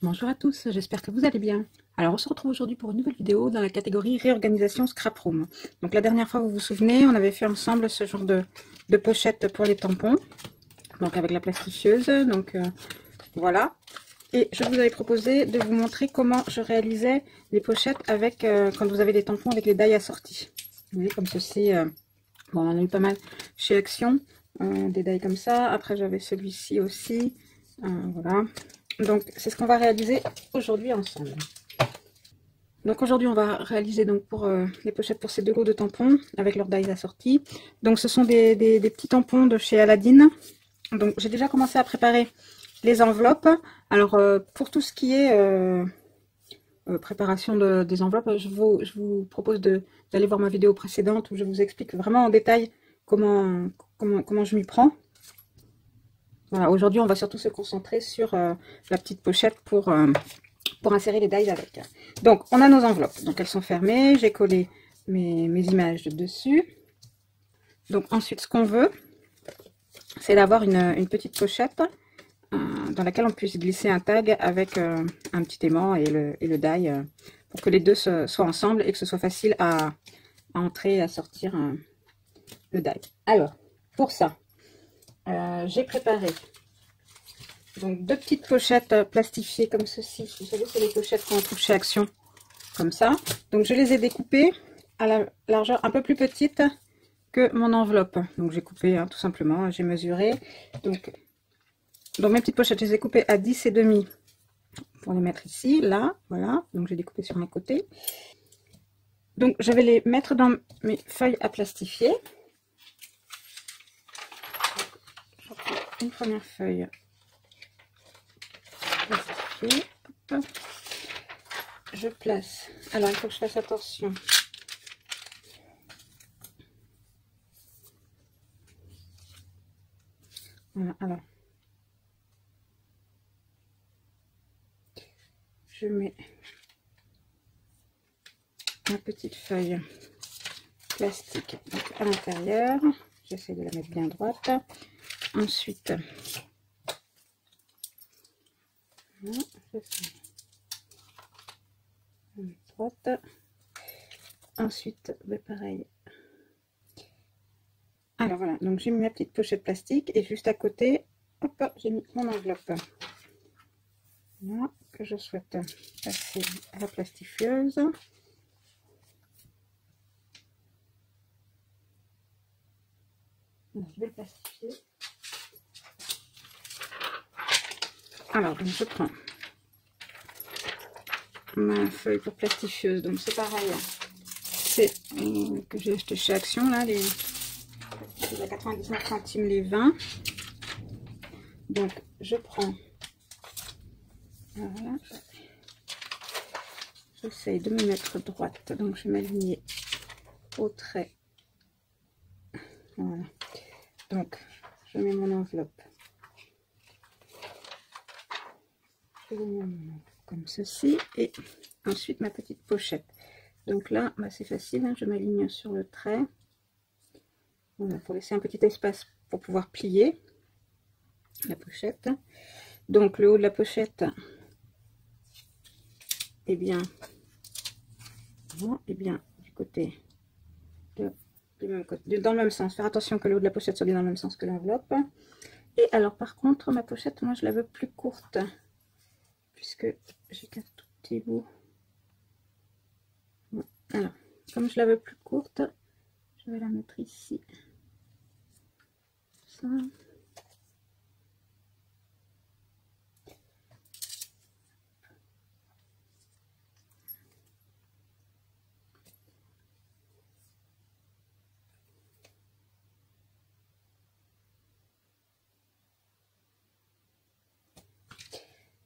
Bonjour à tous, j'espère que vous allez bien. Alors on se retrouve aujourd'hui pour une nouvelle vidéo dans la catégorie réorganisation scrap room. Donc la dernière fois, vous vous souvenez, on avait fait ensemble ce genre de pochette pour les tampons, donc avec la plastifieuse, donc voilà. Et je vous avais proposé de vous montrer comment je réalisais les pochettes avec quand vous avez des tampons avec les die assortis. Vous voyez, comme ceci, bon, on en a eu pas mal chez Action, des die comme ça. Après j'avais celui-ci aussi, voilà. Donc c'est ce qu'on va réaliser aujourd'hui ensemble. Donc aujourd'hui on va réaliser donc pour les pochettes pour ces deux lots de tampons avec leurs dies assortis. Donc ce sont des petits tampons de chez Aladdin. Donc j'ai déjà commencé à préparer les enveloppes. Alors pour tout ce qui est préparation des enveloppes, je vous propose d'aller voir ma vidéo précédente où je vous explique vraiment en détail comment je m'y prends. Voilà, aujourd'hui on va surtout se concentrer sur la petite pochette pour insérer les dies avec. Donc on a nos enveloppes, donc elles sont fermées, j'ai collé mes images dessus. Donc ensuite ce qu'on veut, c'est d'avoir une petite pochette dans laquelle on puisse glisser un tag avec un petit aimant et le die pour que les deux soient ensemble et que ce soit facile à entrer et à sortir le die. Alors pour ça, j'ai préparé donc deux petites pochettes plastifiées comme ceci. Vous savez, c'est les pochettes qu'on trouve chez Action, comme ça. Donc je les ai découpées à la largeur un peu plus petite que mon enveloppe. Donc j'ai coupé tout simplement, j'ai mesuré. Donc dans mes petites pochettes, je les ai coupées à 10,5 pour les mettre ici, là, voilà. Donc j'ai découpé sur un côté. Donc je vais les mettre dans mes feuilles à plastifier. Je prends une première feuille plastifiée. Hop. Je place. Alors il faut que je fasse attention. Voilà, alors. Je mets ma petite feuille plastique donc à l'intérieur. J'essaie de la mettre bien droite. Ensuite, voilà, droite. Ensuite, pareil. Alors voilà, donc j'ai mis ma petite pochette plastique et juste à côté, hop, j'ai mis mon enveloppe. Voilà, que je souhaite passer à la plastifieuse. Donc, je vais le plastifier. Alors, donc je prends ma feuille pour plastifieuse. Donc c'est pareil, c'est que j'ai acheté chez Action, là, les à 99 centimes les 20. Donc je prends, voilà, j'essaye de me mettre droite, donc je vais m'aligner au trait. Voilà, donc je mets mon enveloppe, je mets mon enveloppe comme ceci, et ensuite ma petite pochette. Donc là, c'est facile, hein, je m'aligne sur le trait, voilà, pour laisser un petit espace pour pouvoir plier la pochette. Donc le haut de la pochette, et bien du côté dans le même sens. Faire attention que le haut de la pochette soit bien dans le même sens que l'enveloppe. Et alors par contre, ma pochette, moi je la veux plus courte, puisque j'ai qu'un tout petit bout. Bon, alors comme je la veux plus courte, je vais la mettre ici. Ça.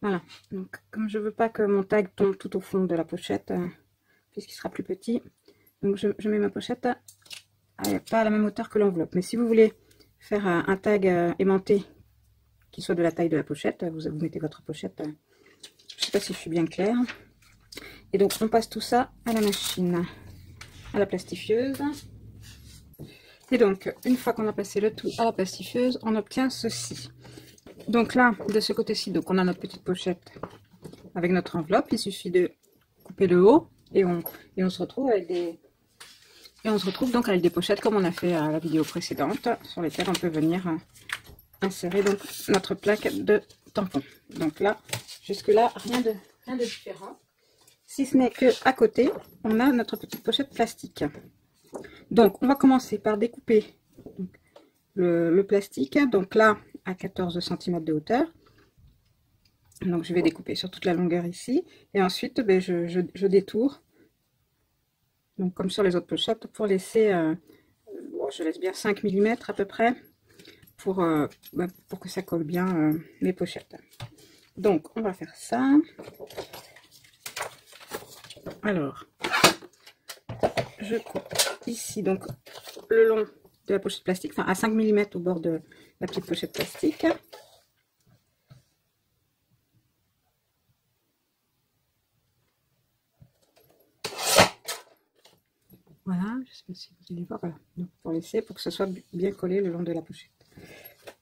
Voilà, donc comme je veux pas que mon tag tombe tout au fond de la pochette, puisqu'il sera plus petit, donc je mets ma pochette pas à la même hauteur que l'enveloppe. Mais si vous voulez faire un tag aimanté qui soit de la taille de la pochette, vous mettez votre pochette. Je sais pas si je suis bien claire. Et donc on passe tout ça à la machine, à la plastifieuse. Et donc une fois qu'on a passé le tout à la plastifieuse, on obtient ceci. Donc là, de ce côté-ci, donc on a notre petite pochette avec notre enveloppe. Il suffit de couper le haut et on se retrouve avec des... Et on se retrouve donc avec des pochettes comme on a fait à la vidéo précédente, sur lesquelles on peut venir insérer donc notre plaque de tampons. Donc là, jusque là, rien de différent. Si ce n'est que à côté, on a notre petite pochette plastique. Donc on va commencer par découper le plastique. Donc là, à 14 cm de hauteur. Donc je vais découper sur toute la longueur ici. Et ensuite, ben, je détourne. Donc comme sur les autres pochettes, pour laisser, bon, je laisse bien 5 mm à peu près, pour que ça colle bien les pochettes. Donc on va faire ça. Alors, je coupe ici donc le long de la pochette plastique, enfin à 5 mm au bord de la petite pochette plastique. Voilà, je sais pas si vous allez voir, voilà, donc pour laisser, pour que ce soit bien collé le long de la pochette.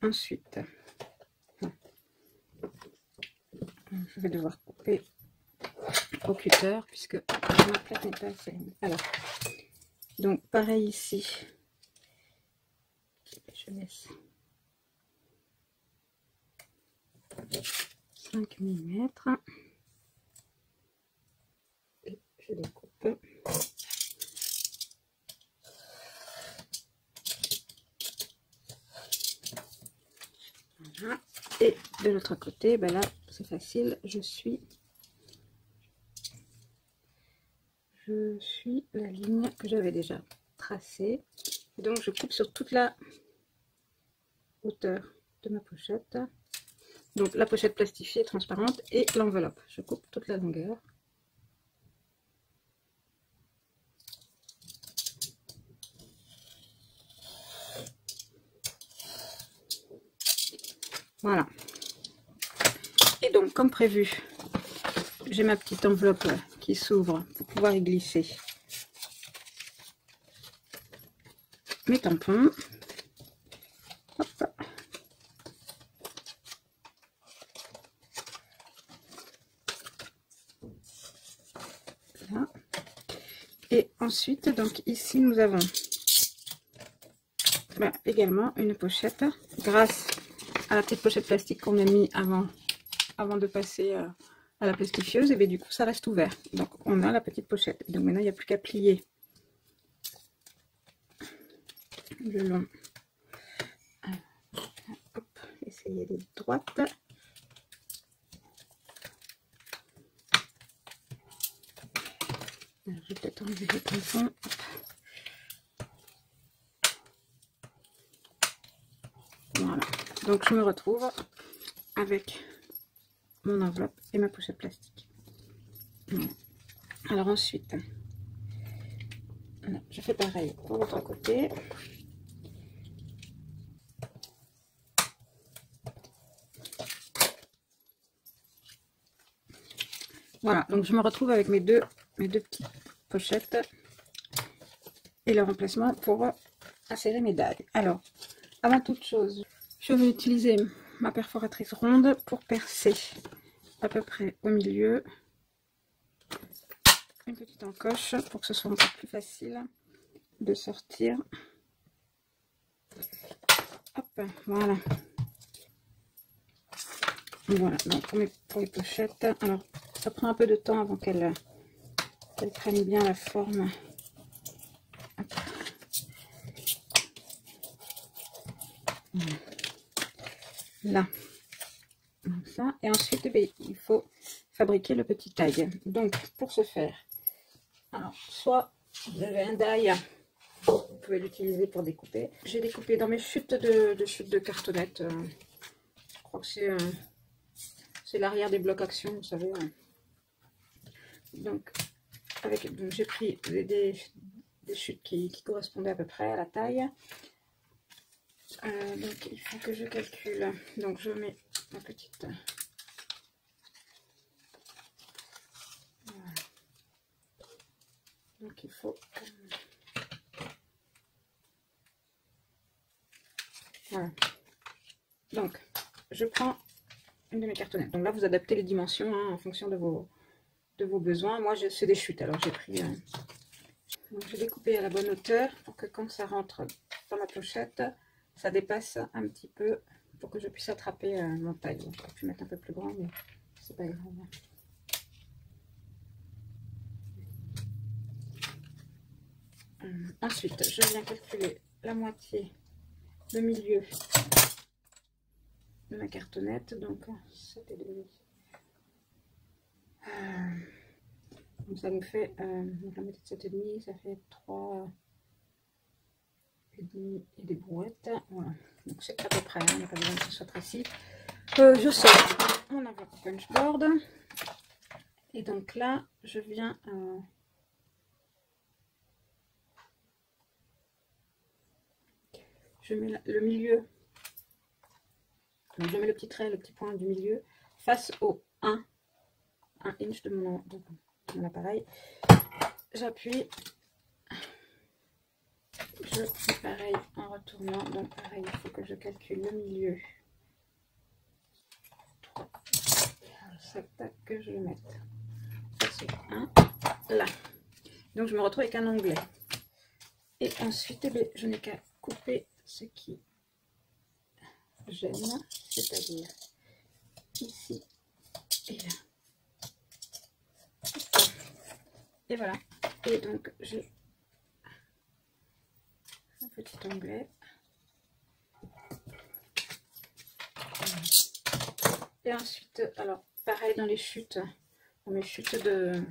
Ensuite, je vais devoir couper au cutter puisque ma plaque n'est pas assez. Alors, donc pareil ici, je laisse 5 mm et je découpe. Voilà. Et de l'autre côté, ben là c'est facile, je suis la ligne que j'avais déjà tracée. Donc je coupe sur toute la hauteur de ma pochette. Donc la pochette plastifiée transparente et l'enveloppe. Je coupe toute la longueur. Voilà. Et donc comme prévu, j'ai ma petite enveloppe qui s'ouvre pour pouvoir y glisser mes tampons. Hop. Là. Et ensuite, donc ici nous avons également une pochette grâce à la petite pochette plastique qu'on a mis avant de passer à la plastifieuse. Et bien du coup ça reste ouvert, donc on a la petite pochette. Donc maintenant il n'y a plus qu'à plier le long. Hop, essayer d'être droite. Alors, je vais peut-être enlever le tampon. Voilà, donc je me retrouve avec mon enveloppe et ma pochette plastique. Voilà. Alors ensuite, voilà, je fais pareil pour l'autre côté. Voilà, donc je me retrouve avec mes deux petites pochettes et le remplacement pour insérer mes dagues. Alors, avant toute chose, je vais utiliser ma perforatrice ronde pour percer à peu près au milieu une petite encoche pour que ce soit encore plus facile de sortir. Hop, voilà. Voilà, donc pour les pochettes, alors ça prend un peu de temps avant qu'elle prenne bien la forme. Hop. Là, comme ça. Et ensuite, il faut fabriquer le petit tag. Donc, pour ce faire, alors, soit vous avez un die, vous pouvez l'utiliser pour découper. J'ai découpé dans mes chutes de cartonnettes. Je crois que c'est l'arrière des blocs action, vous savez. Donc j'ai pris des chutes qui correspondaient à peu près à la taille. Donc il faut que je calcule. Donc je mets ma petite... Voilà. Donc il faut... Voilà. Donc je prends une de mes cartonnettes. Donc là, vous adaptez les dimensions hein, en fonction de vos besoins. Moi, c'est des chutes, alors j'ai pris... donc, je vais découper à la bonne hauteur pour que quand ça rentre dans ma pochette, ça dépasse un petit peu pour que je puisse attraper mon taille. Donc, je peux mettre un peu plus grand, mais c'est pas grave. Ensuite, je viens calculer la moitié, le milieu de ma cartonnette. Donc, 7,5. Donc ça nous fait, donc la moitié de 7,5, ça fait 3,5 et des brouettes. Voilà, donc c'est à peu près, il n'y a pas besoin que ce soit précis. Je sors mon enveloppe punchboard. Et donc là, je viens... je mets le milieu, donc je mets le petit trait, le petit point du milieu face au 1 inch de mon appareil. J'appuie, je fais pareil en retournant, donc pareil, il faut que je calcule le milieu. 3, ça tac, que je le mette face au 1, là. Donc je me retrouve avec un onglet. Et ensuite, eh bien, je n'ai qu'à couper ce qui gêne, c'est-à-dire ici et là. Et voilà. Et donc j'ai un petit onglet. Et ensuite, alors pareil dans les chutes, dans mes chutes de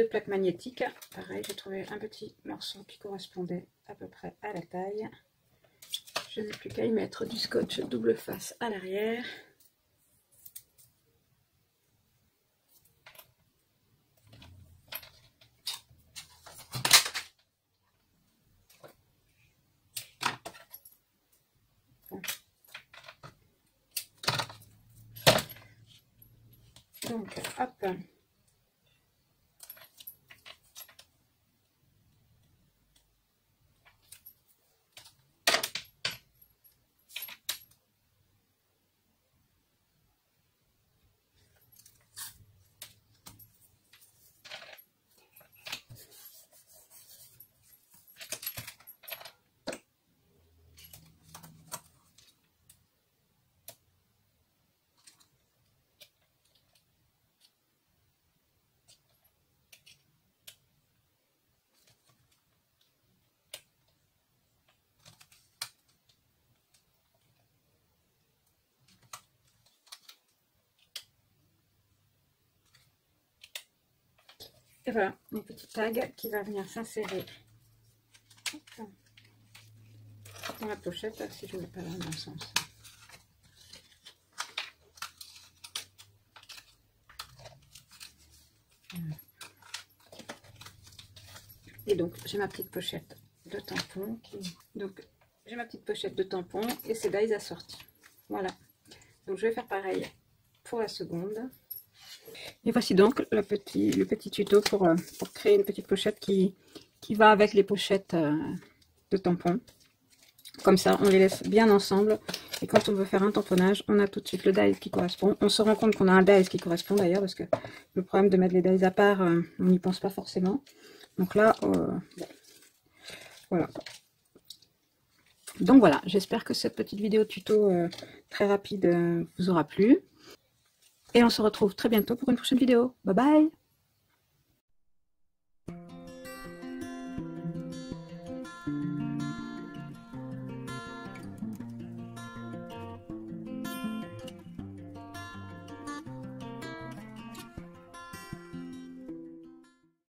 plaques magnétiques, pareil, j'ai trouvé un petit morceau qui correspondait à peu près à la taille. Je n'ai plus qu'à y mettre du scotch double face à l'arrière. Donc, hop. Et voilà, mon petit tag qui va venir s'insérer dans la pochette, si je ne mets pas dans le bon sens. Et donc, j'ai ma petite pochette de tampons. Donc, j'ai ma petite pochette de tampons et ces dies assortis. Voilà. Donc, je vais faire pareil pour la seconde. Et voici donc le petit tuto pour créer une petite pochette qui va avec les pochettes de tampons. Comme ça, on les laisse bien ensemble. Et quand on veut faire un tamponnage, on a tout de suite le die qui correspond. On se rend compte qu'on a un die qui correspond d'ailleurs, parce que le problème de mettre les dies à part, on n'y pense pas forcément. Donc là, voilà. Donc voilà, j'espère que cette petite vidéo tuto très rapide vous aura plu. Et on se retrouve très bientôt pour une prochaine vidéo. Bye bye!